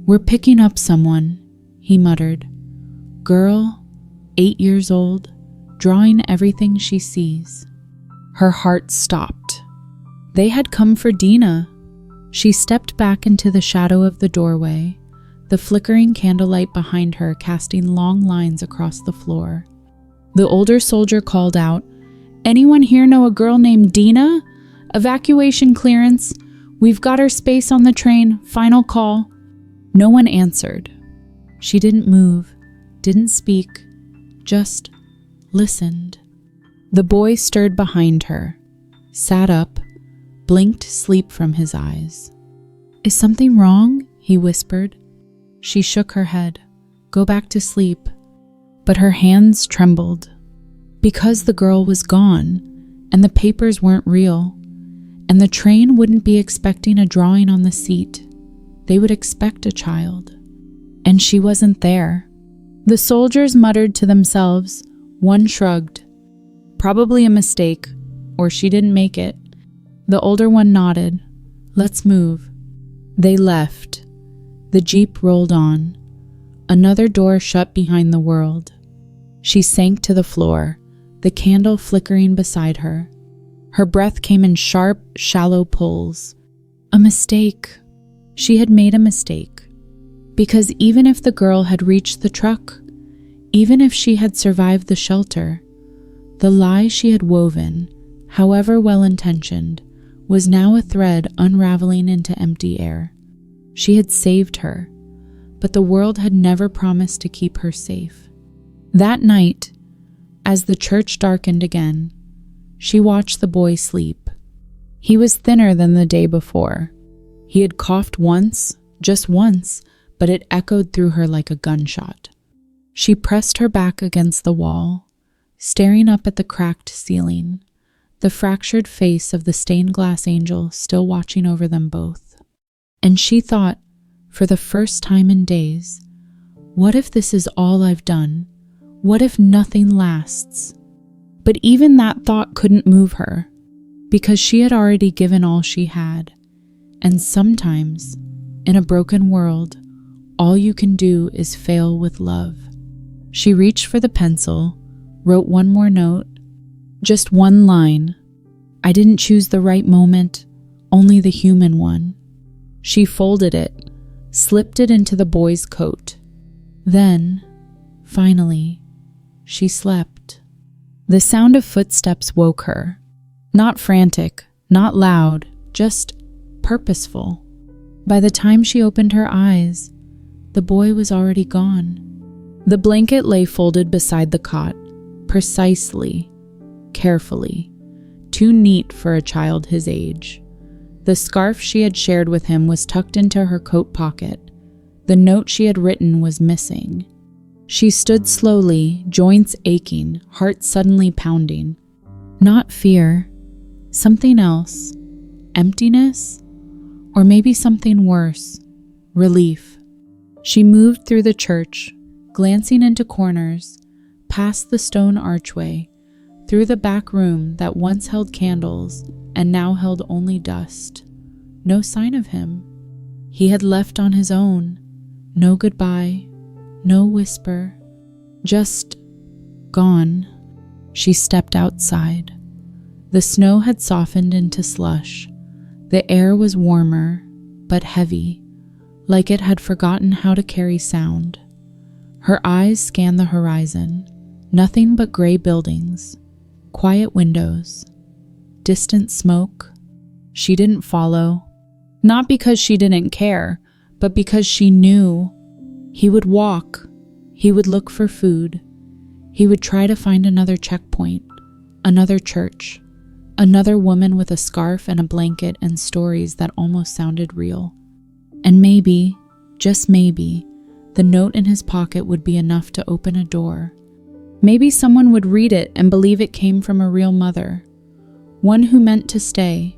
"We're picking up someone," he muttered. "Girl, 8 years old, drawing everything she sees." Her heart stopped. They had come for Dina. She stepped back into the shadow of the doorway, the flickering candlelight behind her casting long lines across the floor. The older soldier called out, "Anyone here know a girl named Dina? Evacuation clearance. We've got her space on the train. Final call." No one answered. She didn't move, didn't speak, just listened. The boy stirred behind her, sat up, blinked sleep from his eyes. "Is something wrong?" he whispered. She shook her head. "Go back to sleep." But her hands trembled. Because the girl was gone, and the papers weren't real, and the train wouldn't be expecting a drawing on the seat. They would expect a child. And she wasn't there. The soldiers muttered to themselves. One shrugged. Probably a mistake, or she didn't make it. The older one nodded. "Let's move." They left. The jeep rolled on. Another door shut behind the world. She sank to the floor, the candle flickering beside her. Her breath came in sharp, shallow pulls. A mistake. She had made a mistake. Because even if the girl had reached the truck, Even if she had survived the shelter, the lie she had woven, however well-intentioned, was now a thread unraveling into empty air. She had saved her, but the world had never promised to keep her safe. That night, as the church darkened again, she watched the boy sleep. He was thinner than the day before. He had coughed once, just once, but it echoed through her like a gunshot. She pressed her back against the wall, staring up at the cracked ceiling, the fractured face of the stained glass angel still watching over them both. And she thought, for the first time in days, what if this is all I've done? What if nothing lasts? But even that thought couldn't move her, because she had already given all she had. And sometimes, in a broken world, all you can do is fail with love. She reached for the pencil, wrote one more note, just one line. I didn't choose the right moment, only the human one. She folded it, slipped it into the boy's coat. Then, finally, she slept. The sound of footsteps woke her. Not frantic, not loud, just purposeful. By the time she opened her eyes, the boy was already gone. The blanket lay folded beside the cot, precisely, carefully, too neat for a child his age. The scarf she had shared with him was tucked into her coat pocket. The note she had written was missing. She stood slowly, joints aching, heart suddenly pounding. Not fear, something else. Emptiness? Or maybe something worse. Relief. She moved through the church, glancing into corners, past the stone archway, through the back room that once held candles and now held only dust. No sign of him. He had left on his own. No goodbye, no whisper, just gone. She stepped outside. The snow had softened into slush. The air was warmer, but heavy, like it had forgotten how to carry sound. Her eyes scanned the horizon. Nothing but gray buildings, quiet windows, distant smoke. She didn't follow, not because she didn't care, but because she knew. He would walk. He would look for food. He would try to find another checkpoint, another church, another woman with a scarf and a blanket and stories that almost sounded real. And maybe, just maybe, the note in his pocket would be enough to open a door. Maybe someone would read it and believe it came from a real mother, one who meant to stay,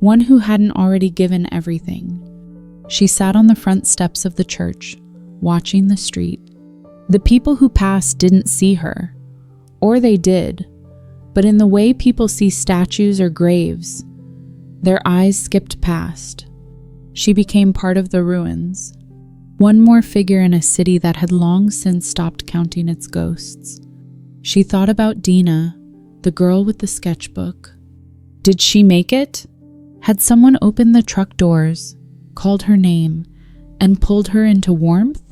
one who hadn't already given everything. She sat on the front steps of the church, watching the street. The people who passed didn't see her, or they did, but in the way people see statues or graves, their eyes skipped past. She became part of the ruins, one more figure in a city that had long since stopped counting its ghosts. She thought about Dina, the girl with the sketchbook. Did she make it? Had someone opened the truck doors, called her name, and pulled her into warmth?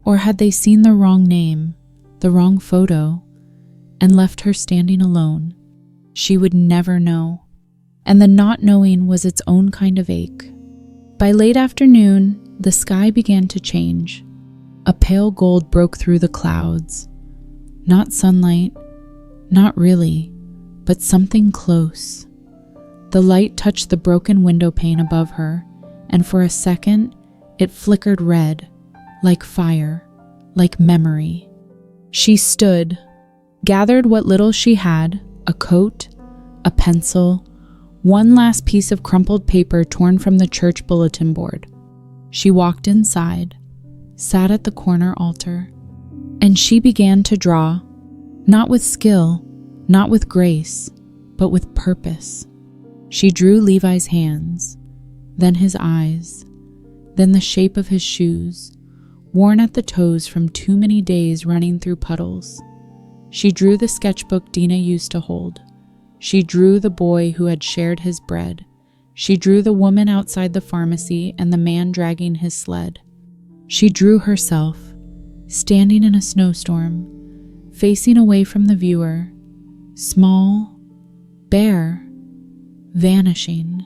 Or had they seen the wrong name, the wrong photo, and left her standing alone? She would never know. And the not knowing was its own kind of ache. By late afternoon, the sky began to change. A pale gold broke through the clouds. Not sunlight, not really, but something close. The light touched the broken window pane above her, and for a second, it flickered red, like fire, like memory. She stood, gathered what little she had, a coat, a pencil, one last piece of crumpled paper torn from the church bulletin board. She walked inside, sat at the corner altar, and she began to draw, not with skill, not with grace, but with purpose. She drew Levi's hands, then his eyes, then the shape of his shoes, worn at the toes from too many days running through puddles. She drew the sketchbook Dina used to hold. She drew the boy who had shared his bread. She drew the woman outside the pharmacy and the man dragging his sled. She drew herself, standing in a snowstorm, facing away from the viewer, small, bare, vanishing.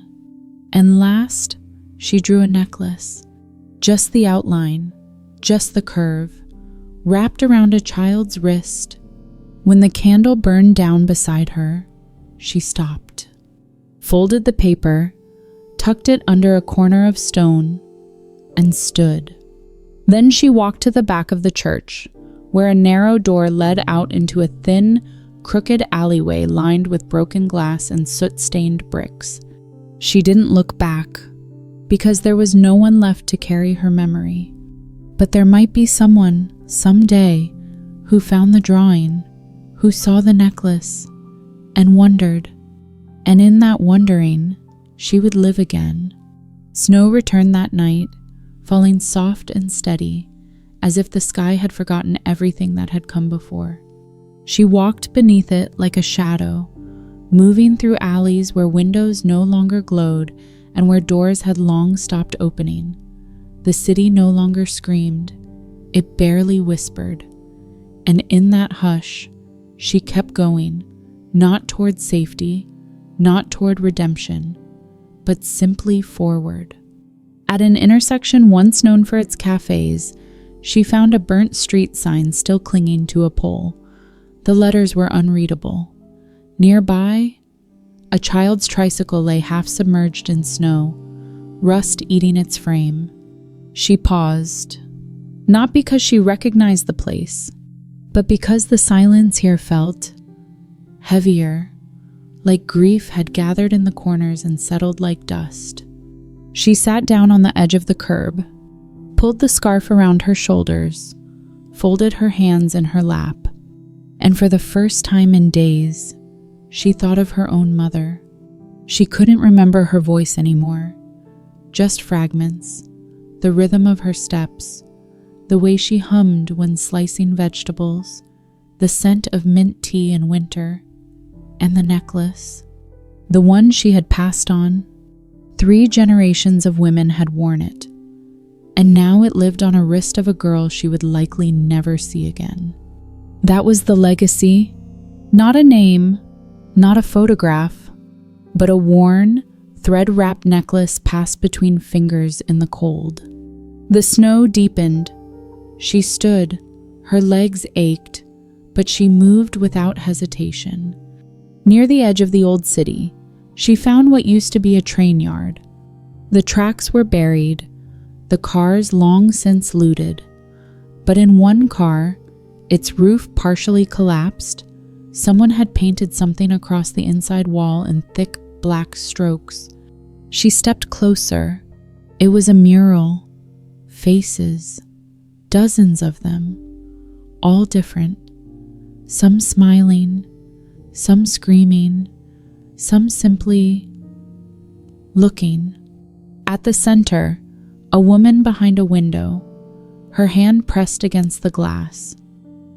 And last, she drew a necklace, just the outline, just the curve, wrapped around a child's wrist. When the candle burned down beside her, she stopped, folded the paper, tucked it under a corner of stone, and stood. Then she walked to the back of the church, where a narrow door led out into a thin, crooked alleyway lined with broken glass and soot-stained bricks. She didn't look back, because there was no one left to carry her memory. But there might be someone, someday, who found the drawing, who saw the necklace, and wondered. And in that wondering, she would live again. Snow returned that night, falling soft and steady, as if the sky had forgotten everything that had come before. She walked beneath it like a shadow, moving through alleys where windows no longer glowed and where doors had long stopped opening. The city no longer screamed, it barely whispered. And in that hush, she kept going, not toward safety, not toward redemption, but simply forward. At an intersection once known for its cafes, she found a burnt street sign still clinging to a pole. The letters were unreadable. Nearby, a child's tricycle lay half submerged in snow, rust eating its frame. She paused, not because she recognized the place, but because the silence here felt heavier, like grief had gathered in the corners and settled like dust. She sat down on the edge of the curb, pulled the scarf around her shoulders, folded her hands in her lap, and for the first time in days, she thought of her own mother. She couldn't remember her voice anymore, just fragments, the rhythm of her steps, the way she hummed when slicing vegetables, the scent of mint tea in winter, and the necklace, the one she had passed on. 3 generations of women had worn it, and now it lived on a wrist of a girl she would likely never see again. That was the legacy, not a name, not a photograph, but a worn, thread-wrapped necklace passed between fingers in the cold. The snow deepened. She stood, her legs ached, but she moved without hesitation. Near the edge of the old city, she found what used to be a train yard. The tracks were buried, the cars long since looted, but in one car, its roof partially collapsed, someone had painted something across the inside wall in thick black strokes. She stepped closer. It was a mural. Faces. Dozens of them. All different. Some smiling, some screaming, some simply looking. At the center, a woman behind a window, her hand pressed against the glass.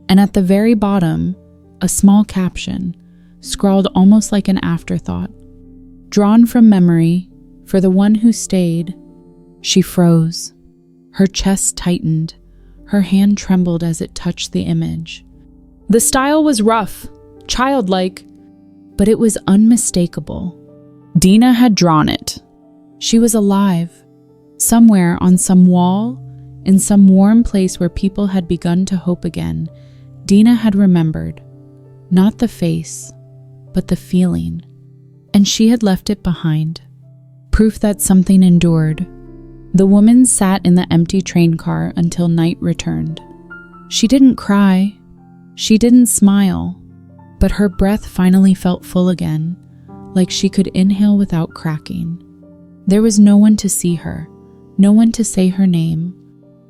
And at the very bottom, a small caption, scrawled almost like an afterthought. Drawn from memory, for the one who stayed. She froze. Her chest tightened. Her hand trembled as it touched the image. The style was rough, childlike, but it was unmistakable. Dina had drawn it. She was alive, somewhere on some wall, in some warm place where people had begun to hope again. Dina had remembered, not the face, but the feeling, and she had left it behind, proof that something endured. The woman sat in the empty train car until night returned. She didn't cry, she didn't smile, but her breath finally felt full again, like she could inhale without cracking. There was no one to see her, no one to say her name,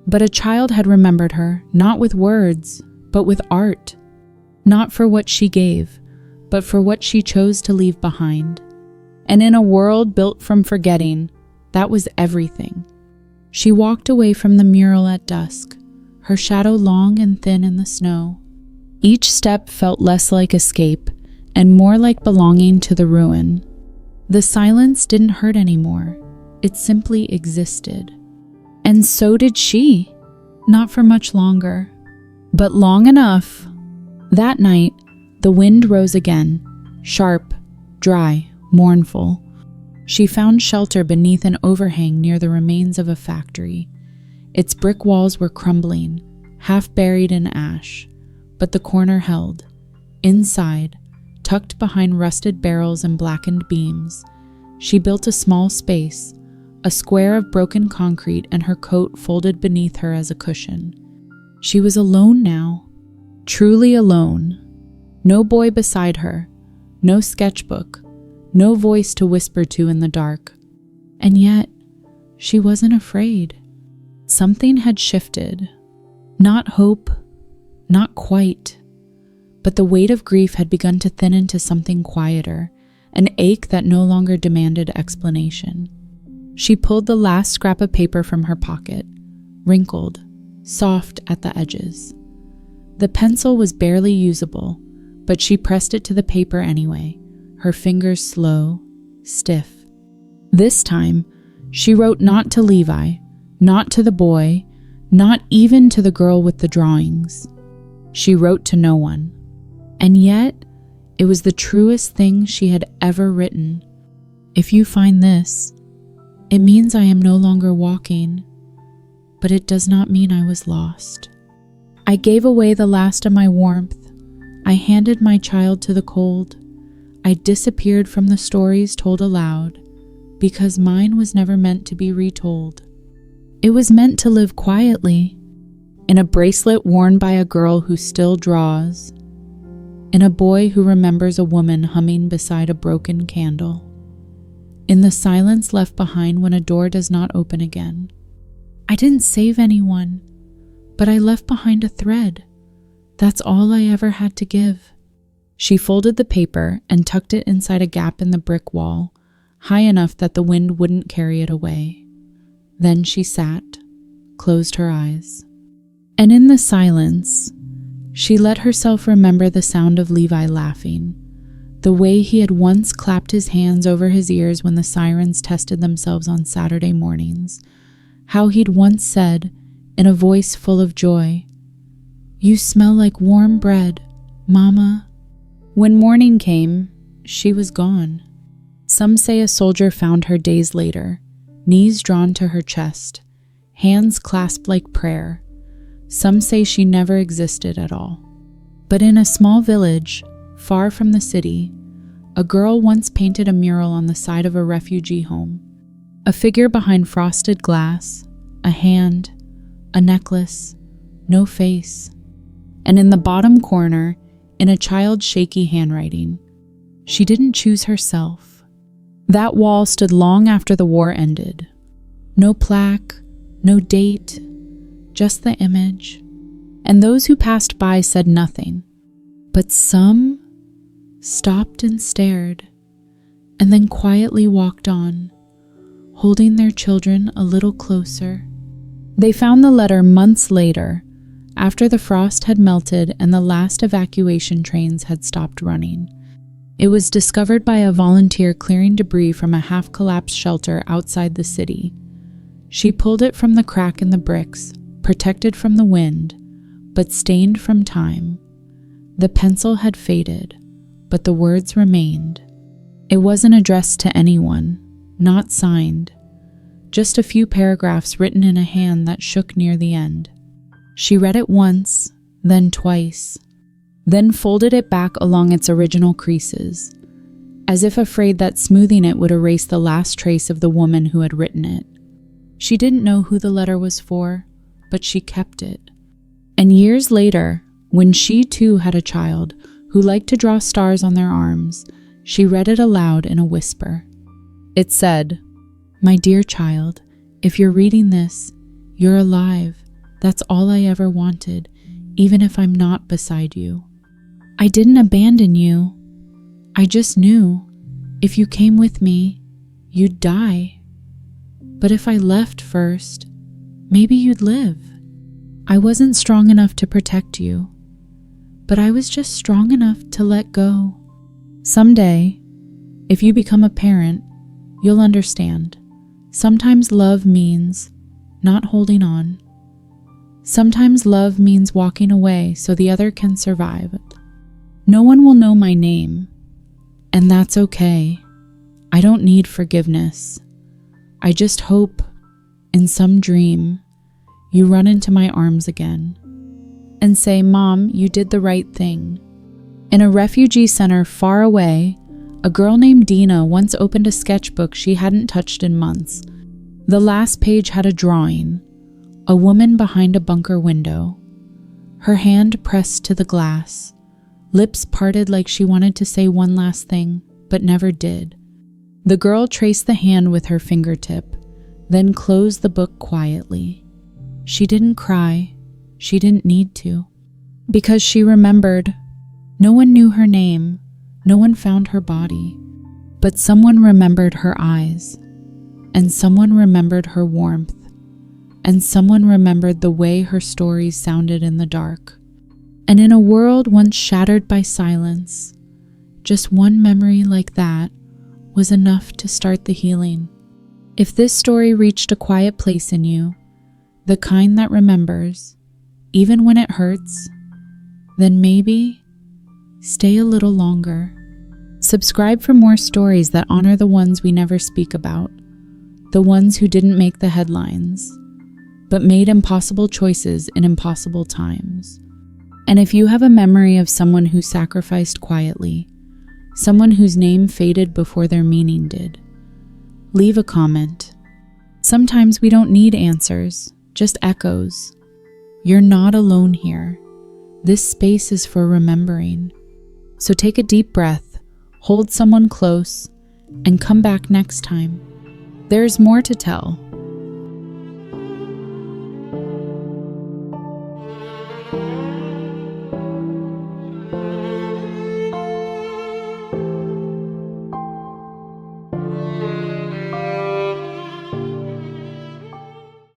but a child had remembered her, not with words, but with art. Not for what she gave, but for what she chose to leave behind. And in a world built from forgetting, that was everything. She walked away from the mural at dusk, her shadow long and thin in the snow. Each step felt less like escape and more like belonging to the ruin. The silence didn't hurt anymore. It simply existed. And so did she. Not for much longer. But long enough. That night, the wind rose again, sharp, dry, mournful. She found shelter beneath an overhang near the remains of a factory. Its brick walls were crumbling, half buried in ash, but the corner held. Inside, tucked behind rusted barrels and blackened beams, she built a small space, a square of broken concrete, and her coat folded beneath her as a cushion. She was alone now, truly alone. No boy beside her, no sketchbook, no voice to whisper to in the dark. And yet, she wasn't afraid. Something had shifted. Not hope, not quite, but the weight of grief had begun to thin into something quieter, an ache that no longer demanded explanation. She pulled the last scrap of paper from her pocket, wrinkled, soft at the edges. The pencil was barely usable, but she pressed it to the paper anyway, her fingers slow, stiff. This time, she wrote not to Levi, not to the boy, not even to the girl with the drawings. She wrote to no one. And yet, it was the truest thing she had ever written. If you find this, it means I am no longer walking, but it does not mean I was lost. I gave away the last of my warmth. I handed my child to the cold. I disappeared from the stories told aloud, because mine was never meant to be retold. It was meant to live quietly, in a bracelet worn by a girl who still draws, in a boy who remembers a woman humming beside a broken candle, in the silence left behind when a door does not open again. I didn't save anyone, but I left behind a thread. That's all I ever had to give. She folded the paper and tucked it inside a gap in the brick wall, high enough that the wind wouldn't carry it away. Then she sat, closed her eyes. And in the silence, she let herself remember the sound of Levi laughing, the way he had once clapped his hands over his ears when the sirens tested themselves on Saturday mornings, how he'd once said, in a voice full of joy, "You smell like warm bread, Mama." When morning came, she was gone. Some say a soldier found her days later, knees drawn to her chest, hands clasped like prayer. Some say she never existed at all. But in a small village, far from the city, a girl once painted a mural on the side of a refugee home. A figure behind frosted glass, a hand, a necklace, no face. And in the bottom corner, in a child's shaky handwriting, she didn't choose herself. That wall stood long after the war ended. No plaque, no date, just the image. And those who passed by said nothing. But some stopped and stared, and then quietly walked on, holding their children a little closer. They found the letter months later, after the frost had melted and the last evacuation trains had stopped running. It was discovered by a volunteer clearing debris from a half-collapsed shelter outside the city. She pulled it from the crack in the bricks, protected from the wind, but stained from time. The pencil had faded, but the words remained. It wasn't addressed to anyone, not signed, just a few paragraphs written in a hand that shook near the end. She read it once, then twice, then folded it back along its original creases, as if afraid that smoothing it would erase the last trace of the woman who had written it. She didn't know who the letter was for, but she kept it. And years later, when she too had a child who liked to draw stars on their arms, she read it aloud in a whisper. It said, "My dear child, if you're reading this, you're alive. That's all I ever wanted, even if I'm not beside you. I didn't abandon you. I just knew, if you came with me, you'd die. But if I left first, maybe you'd live. I wasn't strong enough to protect you, but I was just strong enough to let go. Someday, if you become a parent, you'll understand. Sometimes love means not holding on, Sometimes love means walking away so the other can survive. No one will know my name, and that's okay. I don't need forgiveness. I just hope, in some dream, you run into my arms again and say, "Mom, you did the right thing." In a refugee center far away, a girl named Dina once opened a sketchbook she hadn't touched in months. The last page had a drawing, a woman behind a bunker window, her hand pressed to the glass, lips parted like she wanted to say one last thing, but never did. The girl traced the hand with her fingertip, then closed the book quietly. She didn't cry. She didn't need to. Because she remembered. No one knew her name. No one found her body. But someone remembered her eyes. And someone remembered her warmth. And someone remembered the way her stories sounded in the dark. And in a world once shattered by silence, just one memory like that was enough to start the healing. If this story reached a quiet place in you, the kind that remembers, even when it hurts, then maybe stay a little longer. Subscribe for more stories that honor the ones we never speak about, the ones who didn't make the headlines, but made impossible choices in impossible times. And if you have a memory of someone who sacrificed quietly, someone whose name faded before their meaning did, leave a comment. Sometimes we don't need answers, just echoes. You're not alone here. This space is for remembering. So take a deep breath, hold someone close, and come back next time. There's more to tell.